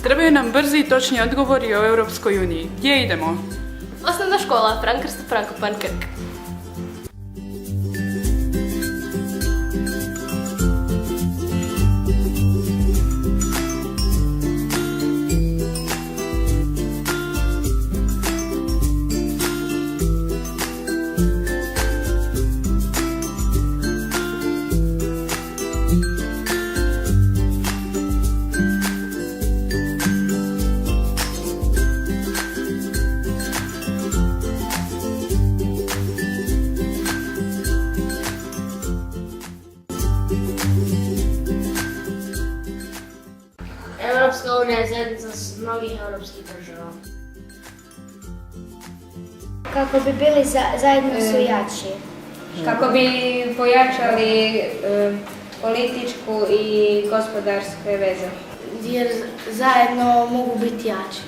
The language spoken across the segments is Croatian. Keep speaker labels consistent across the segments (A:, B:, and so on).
A: Trebaju nam brzi i točni odgovori o Europskoj uniji. Gdje idemo?
B: Osnovna škola, Frankrst, Frankopan, Krk.
C: Europska unija je zajednica mnogih europskih država.
D: Kako bi bili zajedno su jači.
E: Kako bi pojačali političku i gospodarske veze.
C: Jer zajedno mogu biti jači.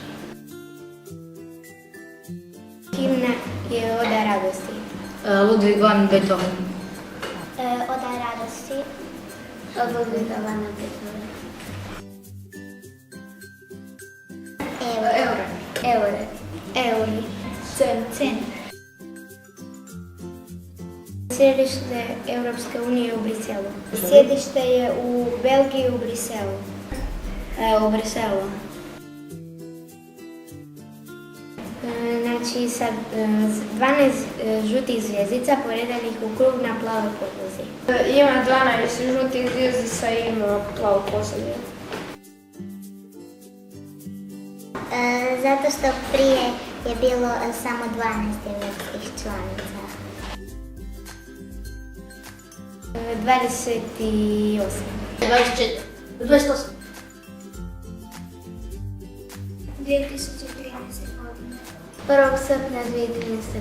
D: Himna je Oda radosti.
C: Ludwig van Beethoven.
D: Oda radosti.
C: Od Ludwiga van Beethoven.
D: Euri. Cen. Sjedište Europske unije u Briselu. Sjedište je u Belgiji u Briselu.
C: U Briselu.
D: Znači sa 12 žutih zvjezdica poredanih u krug na plavoj podlozi.
E: Ima 12 žutih zvjezdica i ima plavu posadu.
D: Zato što prije je bilo samo 12 europskih članica. 28.
C: 28.
D: 2013. godine. 1. srpnja 2013.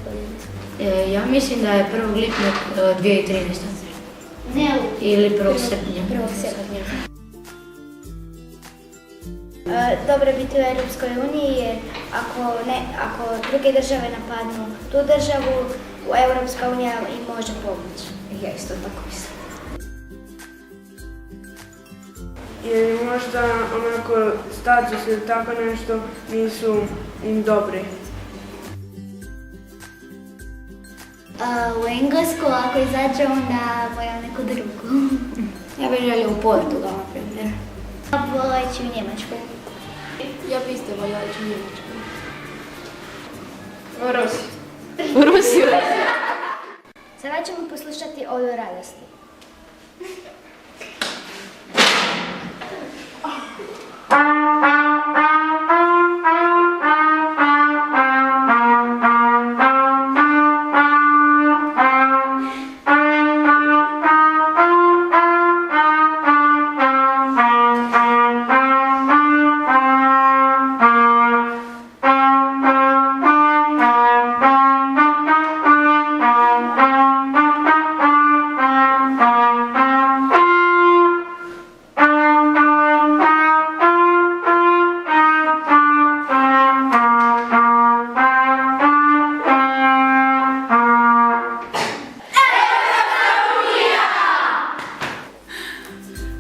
D: godine.
C: Ja mislim da je 1. lipnja 2013.
D: Ne,
C: Ili 1. srpnja.
D: 1. srpnja. Dobro je biti u Europskoj uniji jer ako druge države napadnu tu državu, Europska unija im može pomoći.
E: Ja isto tako mislim.
F: Jer možda onako status ili tako nešto nisu im dobri.
D: U Englesku ako izađe onda volim neku drugu.
C: Ja bih želio u Portugal, na primjer.
D: Voleći u Njemačku.
B: Ja bi isto voljela ići u Njemačku.
E: U Rusiji.
B: U Rusiju.
D: Sada ćemo poslušati Odu radosti.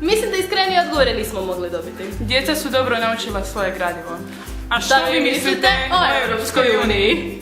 B: Mislim da iskrenije odgovore nismo mogli dobiti.
A: Djeca su dobro naučila svoje gradivo. A što
B: Šta
A: vi mislite o Europskoj uniji?